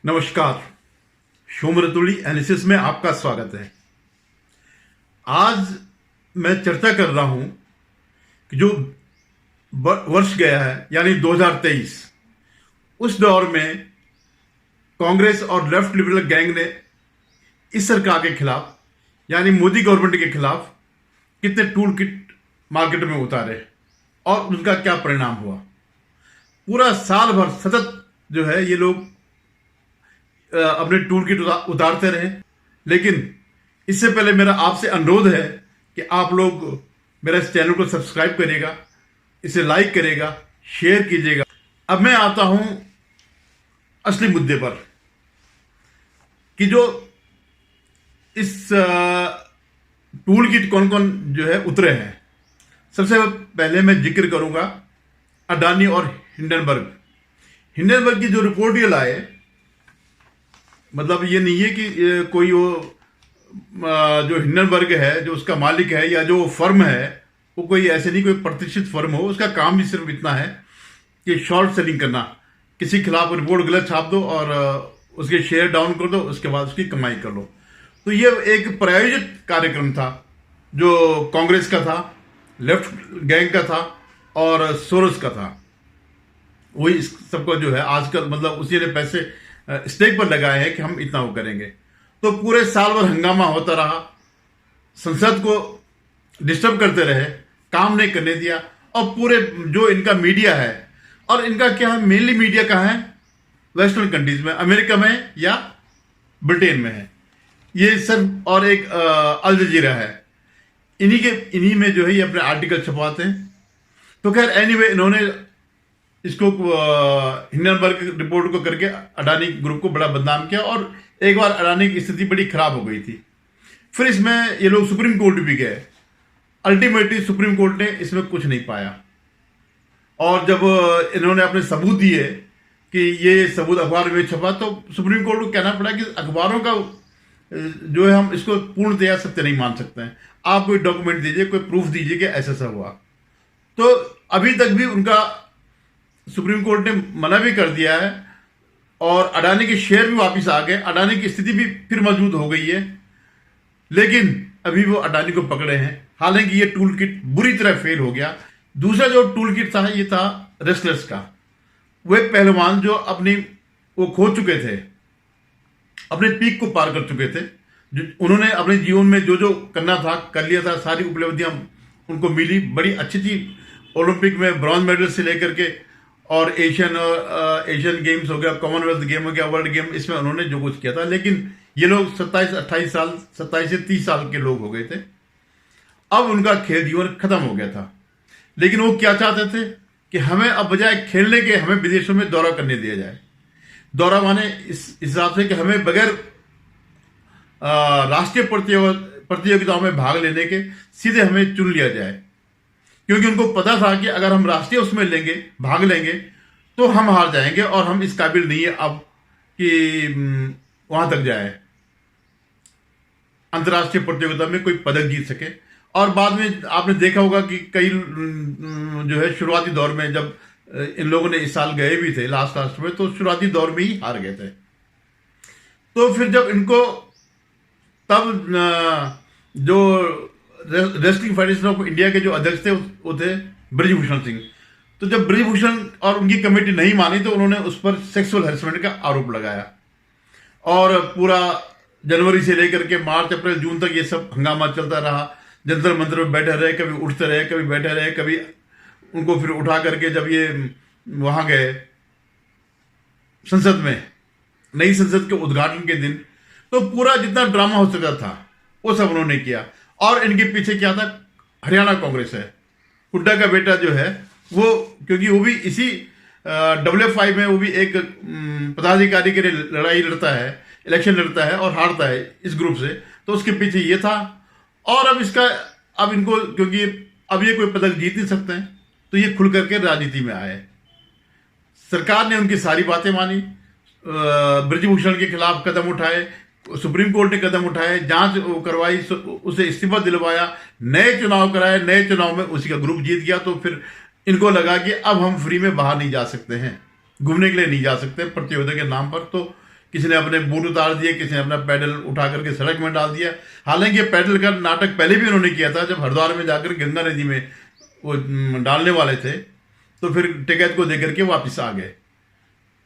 नमस्कार। शोमरतुली एनालिसिस में आपका स्वागत है। आज मैं चर्चा कर रहा हूं कि जो वर्ष गया है यानी 2023, उस दौर में कांग्रेस और लेफ्ट लिबरल गैंग ने इस सरकार के खिलाफ यानी मोदी गवर्नमेंट के खिलाफ कितने टूल किट मार्केट में उतारे और उनका क्या परिणाम हुआ। पूरा साल भर सतत जो है ये लोग अपने टूल किट उतारते रहे। लेकिन इससे पहले मेरा आपसे अनुरोध है कि आप लोग मेरा इस चैनल को सब्सक्राइब करिएगा, इसे लाइक करिएगा, शेयर कीजिएगा। अब मैं आता हूं असली मुद्दे पर कि जो इस टूल किट कौन कौन जो है उतरे हैं। सबसे पहले मैं जिक्र करूंगा अडानी और हिंडनबर्ग की जो रिपोर्ट ये लाए। मतलब ये नहीं है कि कोई वो जो हिंडनबर्ग है, जो उसका मालिक है या जो फर्म है, वो कोई ऐसे नहीं कोई प्रतिष्ठित फर्म हो। उसका काम भी सिर्फ इतना है कि शॉर्ट सेलिंग करना, किसी खिलाफ रिपोर्ट गलत छाप दो और उसके शेयर डाउन कर दो, उसके बाद उसकी कमाई कर लो। तो ये एक प्रायोजित कार्यक्रम था जो कांग्रेस का था, लेफ्ट गैंग का था और सोरोस का था। वही इस सबको जो है आजकल मतलब उसी ने पैसे स्टेक पर लगाए हैं कि हम इतना वो करेंगे। तो पूरे साल भर हंगामा होता रहा, संसद को डिस्टर्ब करते रहे, काम नहीं करने दिया। और पूरे जो इनका मीडिया है, और इनका क्या है, मेनली मीडिया कहाँ है, वेस्टर्न कंट्रीज में, अमेरिका में या ब्रिटेन में है ये सब, और एक अल जजीरा है। इन्हीं में जो है ये अपने आर्टिकल छपवाते हैं। तो खैर एनीवे इन्होंने इसको हिंडनबर्ग रिपोर्ट को करके अडानी ग्रुप को बड़ा बदनाम किया और एक बार अडानी की स्थिति बड़ी खराब हो गई थी। फिर इसमें ये लोग सुप्रीम कोर्ट भी गए। अल्टीमेटली सुप्रीम कोर्ट ने इसमें कुछ नहीं पाया। और जब इन्होंने अपने सबूत दिए कि ये सबूत अखबार में छपा, तो सुप्रीम कोर्ट को कहना पड़ा कि अखबारों का जो है हम इसको पूर्णतया सत्य नहीं मान सकते हैं। आप कोई डॉक्यूमेंट दीजिए, कोई प्रूफ दीजिए कि ऐसा ऐसा हुआ। तो अभी तक भी उनका सुप्रीम कोर्ट ने मना भी कर दिया है और अडानी के शेयर भी वापस आ गए। अडानी की स्थिति भी फिर मजबूत हो गई है, लेकिन अभी वो अडानी को पकड़े हैं। हालांकि ये टूल किट बुरी तरह फेल हो गया। दूसरा जो टूल किट था ये था रेसलर्स का। वे पहलवान जो वो खो चुके थे, अपने पीक को पार कर चुके थे, जो उन्होंने अपने जीवन में जो जो करना था कर लिया था, सारी उपलब्धियां उनको मिली, बड़ी अच्छी थी। ओलंपिक में ब्रॉन्ज मेडल से लेकर के और एशियन गेम्स हो गया, कॉमनवेल्थ गेम हो गया, वर्ल्ड गेम, इसमें उन्होंने जो कुछ किया था। लेकिन ये लोग 27-28 साल, 27 से 30 साल के लोग हो गए थे। अब उनका खेल जीवन खत्म हो गया था। लेकिन वो क्या चाहते थे कि हमें अब बजाय खेलने के हमें विदेशों में दौरा करने दिया जाए। दौरा माने इस हिसाब से कि हमें बगैर राष्ट्रीय प्रतियोगिताओं में भाग लेने के सीधे हमें चुन लिया जाए, क्योंकि उनको पता था कि अगर हम राष्ट्रीय उसमें भाग लेंगे तो हम हार जाएंगे और हम इस काबिल नहीं है अब कि वहां तक जाए, अंतर्राष्ट्रीय प्रतियोगिता में कोई पदक जीत सके। और बाद में आपने देखा होगा कि कई जो है शुरुआती दौर में, जब इन लोगों ने इस साल गए भी थे लास्ट में, तो शुरुआती दौर में ही हार गए थे। तो फिर जब इनको तब जो रेसलिंग फेडरेशन ऑफ इंडिया के जो अध्यक्ष थे वो थे ब्रिजभूषण सिंह। तो जब ब्रिजभूषण और उनकी कमेटी नहीं मानी तो उन्होंने उस पर सेक्सुअल हैरेसमेंट का आरोप लगाया और पूरा जनवरी से लेकर के मार्च, अप्रैल, जून तक ये सब हंगामा चलता रहा। जंतर मंतर में बैठे रहे, कभी उठते रहे, कभी बैठे रहे, कभी उनको फिर उठा करके जब ये वहां गए संसद में, नई संसद के उद्घाटन के दिन, तो पूरा जितना ड्रामा हो सकता था वो सब उन्होंने किया। और इनके पीछे क्या था, हरियाणा कांग्रेस है। हुड्डा का बेटा जो है वो, क्योंकि वो भी इसी WF5 में वो भी एक पदाधिकारी के लिए लड़ाई लड़ता है, इलेक्शन लड़ता है और हारता है इस ग्रुप से, तो उसके पीछे ये था। और अब इनको क्योंकि अब ये कोई पदक जीत नहीं सकते हैं, तो ये खुल करके राजनीति में आए। सरकार ने उनकी सारी बातें मानी, ब्रिजभूषण के खिलाफ कदम उठाए, सुप्रीम कोर्ट ने कदम उठाए, जांच करवाई, उसे इस्तीफा दिलवाया, नए चुनाव कराए, नए चुनाव में उसी का ग्रुप जीत गया। तो फिर इनको लगा कि अब हम फ्री में बाहर नहीं जा सकते हैं, घूमने के लिए नहीं जा सकते प्रतियोगिता के नाम पर। तो किसी ने अपने बूट उतार दिए, किसी ने अपना पैडल उठा करके सड़क में डाल दिया। हालांकि ये पैडल का नाटक पहले भी उन्होंने किया था, जब हरिद्वार में जाकर गंगा नदी में वो डालने वाले थे, तो फिर टिकैत को देकर के वापस आ गए।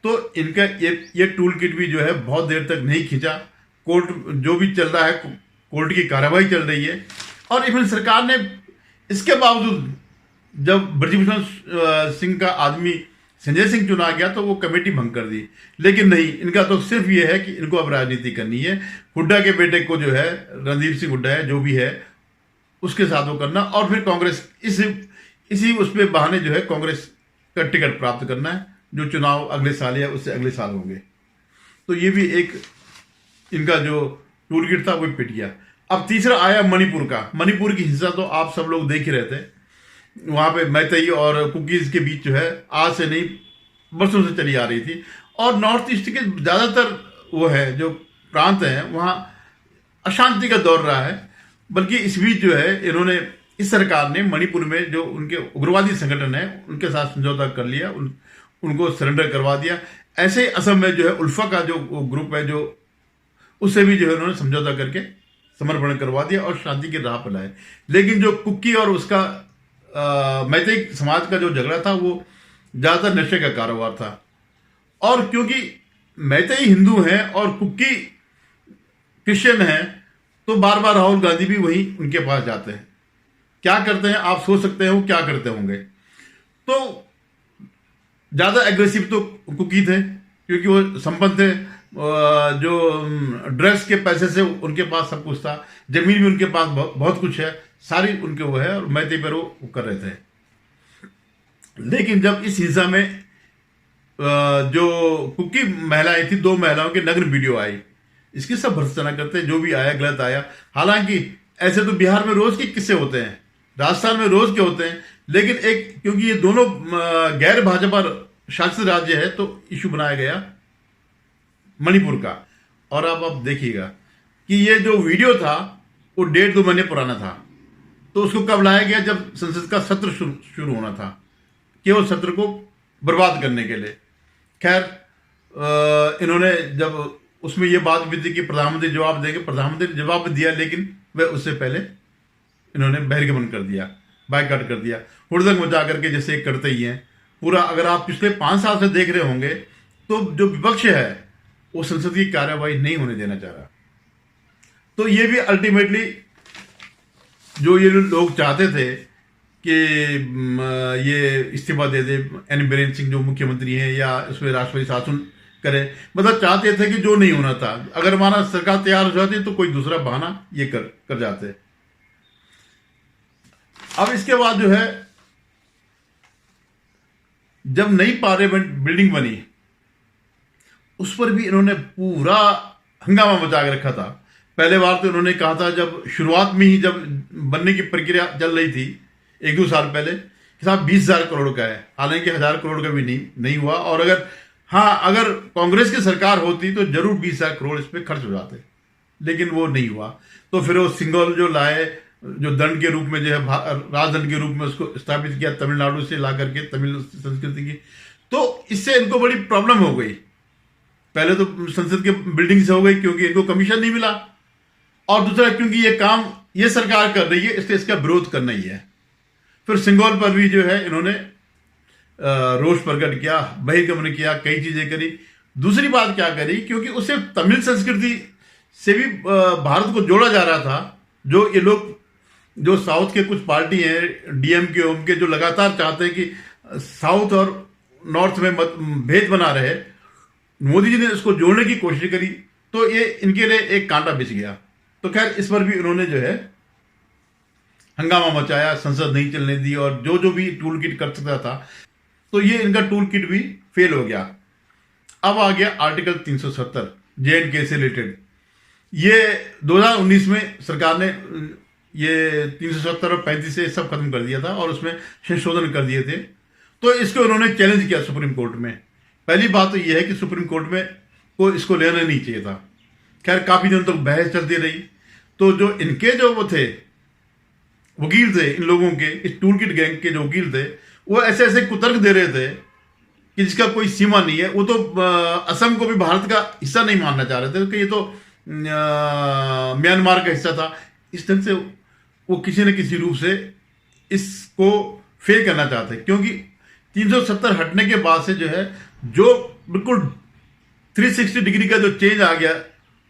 तो इनका ये टूल किट भी जो है बहुत देर तक नहीं खींचा। कोर्ट जो भी चल रहा है, कोर्ट की कार्रवाई चल रही है, और इवन सरकार ने इसके बावजूद जब ब्रजभूषण सिंह का आदमी संजय सिंह चुना गया तो वो कमेटी भंग कर दी। लेकिन नहीं, इनका तो सिर्फ ये है कि इनको अब राजनीति करनी है। हुड्डा के बेटे को जो है, रणदीप सिंह हुड्डा है जो भी है, उसके साथ वो करना, और फिर कांग्रेस इसी उस पे बहाने जो है कांग्रेस का टिकट प्राप्त करना है, जो चुनाव अगले साल या उससे अगले साल होंगे। तो ये भी एक इनका जो टूल किट था वो पिट गया। अब तीसरा आया मणिपुर का। मणिपुर की हिंसा तो आप सब लोग देख ही रहे थे। वहां पे मैतेई और कुकीज के बीच जो है आज से नहीं बरसों से चली आ रही थी, और नॉर्थ ईस्ट के ज़्यादातर वो है जो प्रांत हैं वहाँ अशांति का दौर रहा है। बल्कि इस बीच जो है इन्होंने, इस सरकार ने मणिपुर में जो उनके उग्रवादी संगठन है उनके साथ समझौता कर लिया, उनको सरेंडर करवा दिया। ऐसे ही असम में जो है उल्फा का जो ग्रुप है, जो उससे भी जो है उन्होंने समझौता करके समर्पण करवा दिया और शांति की राह पर लाए। लेकिन जो कुकी और उसका मैतेई समाज का जो झगड़ा था वो ज़्यादातर नशे का कारोबार था। और क्योंकि मैतेई हिंदू हैं और कुकी क्रिश्चियन हैं, तो बार बार राहुल गांधी भी वहीं उनके पास जाते हैं। क्या करते हैं आप सोच सकते हैं वो क्या करते होंगे। तो ज़्यादा एग्रेसिव तो कुकी थे, क्योंकि वो संपन्न थे, जो ड्रग्स के पैसे से उनके पास सब कुछ था, जमीन भी उनके पास बहुत कुछ है, सारी उनके वो है, और मैतेई पर वो कर रहे थे। लेकिन जब इस हिंसा में जो कुकी महिलाएं थी, 2 महिलाओं के नग्न वीडियो आई, इसकी सब भर्त्सना करते, जो भी आया गलत आया। हालांकि ऐसे तो बिहार में रोज के किस्से होते हैं, राजस्थान में रोज के होते हैं, लेकिन एक क्योंकि ये दोनों गैर भाजपा शासित राज्य है तो इशू बनाया गया मणिपुर का। और अब देखिएगा कि ये जो वीडियो था वो 1.5-2 महीने पुराना था। तो उसको कब लाया गया? जब संसद का सत्र शुरू होना था, केवल सत्र को बर्बाद करने के लिए। खैर इन्होंने जब उसमें ये बात भी थी कि प्रधानमंत्री जवाब देंगे, प्रधानमंत्री ने जवाब दिया, लेकिन वह उससे पहले इन्होंने बहिर्गमन कर दिया, बायकॉट कर दिया, हुड़दंग मचा करके, जैसे करते ही हैं पूरा। अगर आप पिछले 5 साल से देख रहे होंगे तो जो विपक्ष है वो संसद की कार्यवाही नहीं होने देना चाह रहा। तो ये भी अल्टीमेटली जो ये लोग चाहते थे कि ये इस्तीफा दे दे, एन बीरेन सिंह जो मुख्यमंत्री हैं, या उसमें राष्ट्रपति शासन करे, मतलब चाहते थे कि जो नहीं होना था, अगर हमारा सरकार तैयार हो जाती तो कोई दूसरा बहाना ये कर जाते। अब इसके बाद जो है जब नई पार्लियामेंट बिल्डिंग बनी, उस पर भी इन्होंने पूरा हंगामा मचा के रखा था। पहले बार तो इन्होंने कहा था, जब शुरुआत में ही जब बनने की प्रक्रिया चल रही थी 1-2 साल पहले, कि साहब 20,000 करोड़ का है। हालांकि 1,000 करोड़ का भी नहीं हुआ। और अगर कांग्रेस की सरकार होती तो जरूर 20,000 करोड़ इस पर खर्च हो जाते, लेकिन वो नहीं हुआ। तो फिर वो सिंगल जो लाए, जो दंड के रूप में जो है राजदंड के रूप में उसको स्थापित किया तमिलनाडु से ला करके, तमिल संस्कृति की। तो इससे इनको बड़ी प्रॉब्लम हो गई। पहले तो संसद के बिल्डिंग से हो गई क्योंकि इनको कमीशन नहीं मिला, और दूसरा क्योंकि ये काम ये सरकार कर रही है, इसलिए इसका विरोध करना ही है। फिर सिंगौल पर भी जो है इन्होंने रोष प्रकट किया, बहिर्गमन किया, कई चीजें करी। दूसरी बात क्या करी, क्योंकि उससे तमिल संस्कृति से भी भारत को जोड़ा जा रहा था। जो ये लोग, जो साउथ के कुछ पार्टी हैं, डीएमके उनके, जो लगातार चाहते हैं कि साउथ और नॉर्थ में भेद बना रहे, मोदी जी ने इसको जोड़ने की कोशिश करी, तो ये इनके लिए एक कांटा बिछ गया। तो खैर इस पर भी उन्होंने जो है हंगामा मचाया, संसद नहीं चलने दी, और जो भी टूल किट कर सकता था, तो ये इनका टूल किट भी फेल हो गया। अब आ गया आर्टिकल 370 JNK से रिलेटेड। ये 2019 में सरकार ने ये 370 और 35 से सब खत्म कर दिया था, और उसमें संशोधन कर दिए थे। तो इसको उन्होंने चैलेंज किया सुप्रीम कोर्ट में। पहली बात तो यह है कि सुप्रीम कोर्ट में को इसको लेना नहीं चाहिए था। खैर काफी दिन तक बहस चलती रही। तो जो इनके जो वो थे वकील थे, इन लोगों के, इस टूल किट गैंग के जो वकील थे, वो ऐसे ऐसे कुतर्क दे रहे थे कि जिसका कोई सीमा नहीं है। वो तो असम को भी भारत का हिस्सा नहीं मानना चाह रहे थे कि ये तो म्यांमार का हिस्सा था। इस ढंग से वो किसी न किसी रूप से इसको फेल करना चाहते हैं, क्योंकि 370 हटने के बाद से जो है, जो बिल्कुल 360 डिग्री का जो चेंज आ गया,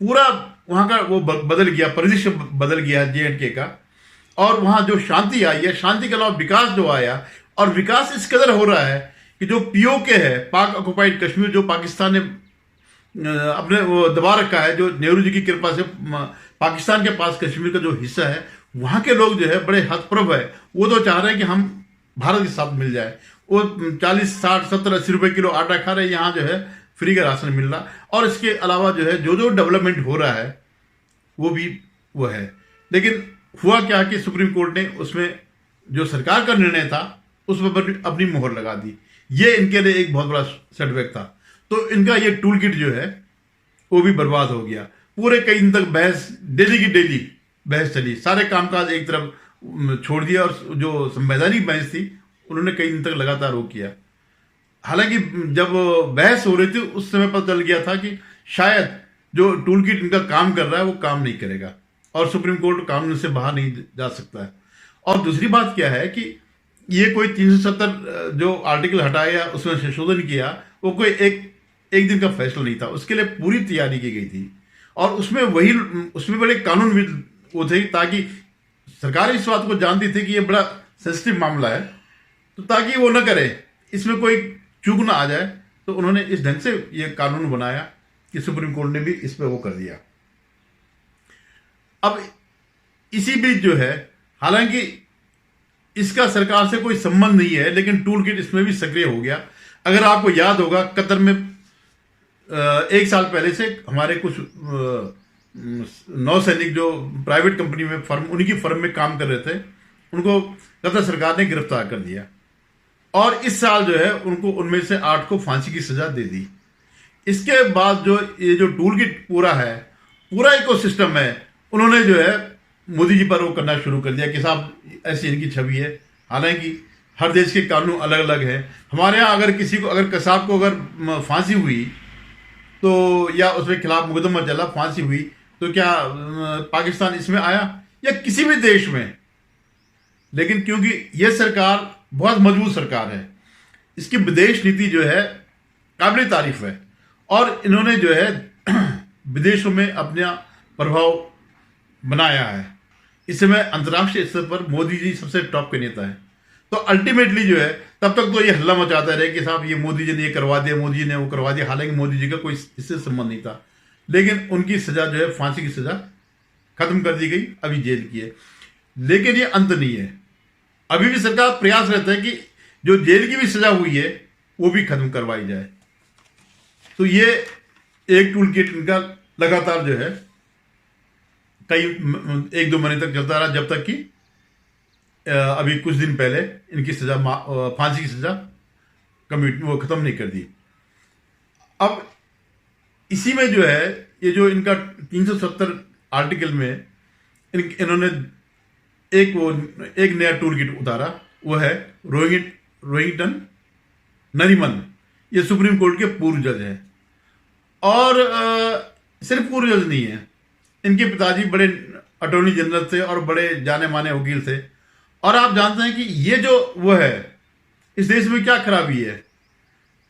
पूरा वहां का वो बदल गया, परिदृश्य बदल गया J&K का। और वहां जो शांति आई है, शांति के अलावा विकास जो आया, और विकास इस कदर हो रहा है कि जो POK है, पाक ऑक्युपाइड कश्मीर, जो पाकिस्तान ने अपने वो दबा रखा है, जो नेहरू जी की कृपा से पाकिस्तान के पास कश्मीर का जो हिस्सा है, वहां के लोग जो है बड़े हतप्रभ है। वो तो चाह रहे हैं कि हम भारत के साथ मिल जाए। वो 40, 60, 70, 80 रुपए किलो आटा खा रहे हैं, यहाँ जो है फ्री का राशन मिल रहा। और इसके अलावा जो है जो डेवलपमेंट हो रहा है वो भी वो है। लेकिन हुआ क्या कि सुप्रीम कोर्ट ने उसमें जो सरकार का निर्णय था उस पर अपनी मोहर लगा दी। ये इनके लिए एक बहुत बड़ा सेटबैक था। तो इनका ये टूल किट जो है वो भी बर्बाद हो गया। पूरे कई दिन तक बहस, डेली की डेली बहस चली, सारे कामकाज एक तरफ छोड़ दिया, और जो संवैधानिक बहस थी उन्होंने कई दिन तक लगातार वो किया। हालांकि जब बहस हो रही थी उस समय पता चल गया था कि शायद जो टूल किट इनका काम कर रहा है वो काम नहीं करेगा, और सुप्रीम कोर्ट कानून से बाहर नहीं जा सकता है। और दूसरी बात क्या है कि ये कोई 370 जो आर्टिकल हटाया, उसमें संशोधन किया, वो कोई एक दिन का फैसला नहीं था। उसके लिए पूरी तैयारी की गई थी, और उसमें बड़े कानून भी वो थे, ताकि सरकार इस बात को जानती थी कि ये बड़ा सेंसिटिव मामला है, तो ताकि वो न करे, इसमें कोई चूक ना आ जाए, तो उन्होंने इस ढंग से ये कानून बनाया कि सुप्रीम कोर्ट ने भी इस पर वो कर दिया। अब इसी बीच जो है, हालांकि इसका सरकार से कोई संबंध नहीं है, लेकिन टूल किट इसमें भी सक्रिय हो गया। अगर आपको याद होगा, कतर में 1 साल पहले से हमारे कुछ नौसैनिक जो प्राइवेट कंपनी में उन्हीं की फर्म में काम कर रहे थे, उनको कतर सरकार ने गिरफ्तार कर दिया, और इस साल जो है उनको उनमें से 8 को फांसी की सजा दे दी। इसके बाद जो ये जो टूल किट पूरा है, पूरा इकोसिस्टम है, उन्होंने जो है मोदी जी पर वो करना शुरू कर दिया कि साहब ऐसी इनकी छवि है। हालांकि हर देश के कानून अलग अलग हैं। हमारे यहाँ अगर किसी को, अगर कसाब को अगर फांसी हुई तो, या उसके खिलाफ मुकदमा चला, फांसी हुई, तो क्या पाकिस्तान इसमें आया या किसी भी देश में? लेकिन क्योंकि यह सरकार बहुत मजबूत सरकार है, इसकी विदेश नीति जो है काबिल तारीफ है, और इन्होंने जो है विदेशों में अपना प्रभाव बनाया है। इस समय अंतर्राष्ट्रीय स्तर पर मोदी जी सबसे टॉप के नेता हैं। तो अल्टीमेटली जो है, तब तक तो ये हल्ला मचाता रहे कि साहब ये मोदी जी ने ये करवा दिया, मोदी जी ने वो करवा दिया। हालांकि मोदी जी का कोई इससे संबंध नहीं था, लेकिन उनकी सजा जो है, फांसी की सजा खत्म कर दी गई, अभी जेल की है। लेकिन ये अंत नहीं है, अभी भी सरकार प्रयास रहता है कि जो जेल की भी सजा हुई है वो भी खत्म करवाई जाए। तो ये एक टूल किट इनका लगातार जो है कई 1-2 महीने तक चलता रहा, जब तक कि अभी कुछ दिन पहले इनकी सजा, फांसी की सजा वो खत्म नहीं कर दी। अब इसी में जो है, ये जो इनका 370 आर्टिकल में इन्होंने एक नया टूल किट उतारा, वो है रोहिंटन नरीमन। ये सुप्रीम कोर्ट के पूर्व जज हैं, और सिर्फ पूर्व जज नहीं है, इनके पिताजी बड़े अटॉर्नी जनरल थे और बड़े जाने माने वकील थे। और आप जानते हैं कि ये जो वो है, इस देश में क्या खराबी है,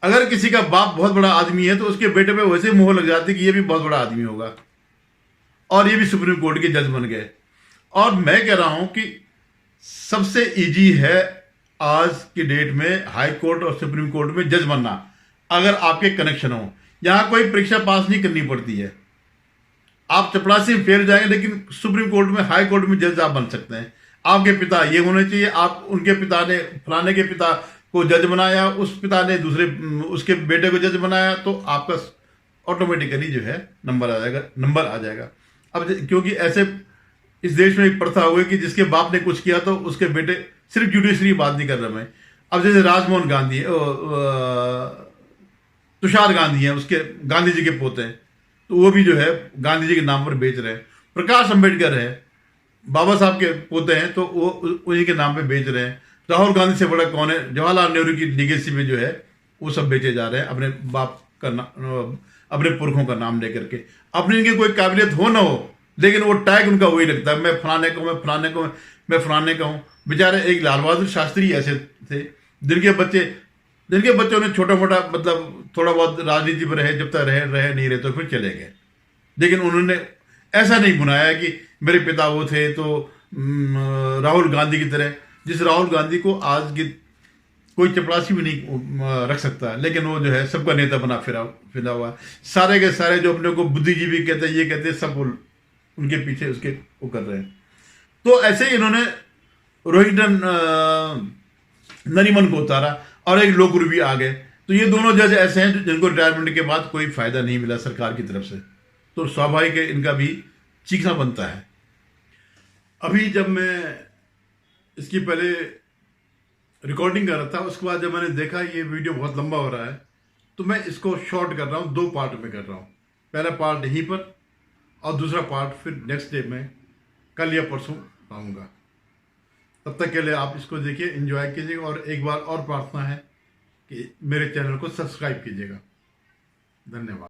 अगर किसी का बाप बहुत बड़ा आदमी है तो उसके बेटे पे वैसे मोहर लग जाती है कि ये भी बहुत बड़ा आदमी होगा, और ये भी सुप्रीम कोर्ट के जज बन गए। और मैं कह रहा हूं कि सबसे इजी है आज की डेट में हाई कोर्ट और सुप्रीम कोर्ट में जज बनना, अगर आपके कनेक्शन हो। यहां कोई परीक्षा पास नहीं करनी पड़ती है, आप चपरासी में फेल जाएंगे, लेकिन सुप्रीम कोर्ट में, हाई कोर्ट में जज आप बन सकते हैं। आपके पिता ये होने चाहिए, आप उनके पिता ने फलाने के पिता को जज बनाया, उस पिता ने उसके बेटे को जज बनाया, तो आपका ऑटोमेटिकली जो है नंबर आ जाएगा। अब क्योंकि ऐसे इस देश में एक प्रथा हुई कि जिसके बाप ने कुछ किया तो उसके बेटे, सिर्फ जुडिशरी बात नहीं कर रहा मैं, अब जैसे राजमोहन गांधी, तुषार गांधी हैं, उसके गांधी जी के पोते हैं, तो वो भी जो है गांधी जी के नाम पर बेच रहे हैं। प्रकाश अंबेडकर है, बाबा साहब के पोते हैं, तो वो उन्हीं के नाम पे बेच रहे हैं। राहुल गांधी से बड़ा कौन है? जवाहरलाल नेहरू की लीगेसी में जो है वो सब बेचे जा रहे हैं अपने बाप का अपने पुरखों का नाम लेकर के। अपनी इनकी कोई काबिलियत हो ना हो, लेकिन वो टैग उनका वही लगता है, मैं फलाने का हूँ, मैं फलाने का हूँ, मैं फलाने का हूँ। बेचारे एक लाल बहादुर शास्त्री ऐसे थे जिनके बच्चों ने छोटा मोटा मतलब थोड़ा बहुत राजनीति में रहे, जब तक रहे नहीं रहे तो फिर चले गए। लेकिन उन्होंने ऐसा नहीं बनाया कि मेरे पिता वो थे तो राहुल गांधी की तरह, जिस राहुल गांधी को आज की कोई चपरासी भी नहीं रख सकता, लेकिन वो जो है सबका नेता बना फिरा हुआ। सारे के सारे जो अपने को बुद्धिजीवी कहते हैं, ये कहते हैं, सब उनके पीछे उसके वो कर रहे हैं। तो ऐसे ही इन्होंने रोहित नरीमन को उतारा और एक लोकुर भी आ गए। तो ये दोनों जज ऐसे हैं जिनको रिटायरमेंट के बाद कोई फायदा नहीं मिला सरकार की तरफ से, तो स्वाभाविक है इनका भी चीखना बनता है। अभी जब मैं इसकी पहले रिकॉर्डिंग कर रहा था, उसके बाद जब मैंने देखा ये वीडियो बहुत लंबा हो रहा है, तो मैं इसको शॉर्ट कर रहा हूँ, 2 पार्ट में कर रहा हूँ। पहला पार्ट यहीं पर और दूसरा पार्ट फिर नेक्स्ट डे में कल या परसों आऊँगा। तब तक के लिए आप इसको देखिए, एंजॉय कीजिएगा, और एक बार और प्रार्थना है कि मेरे चैनल को सब्सक्राइब कीजिएगा। धन्यवाद।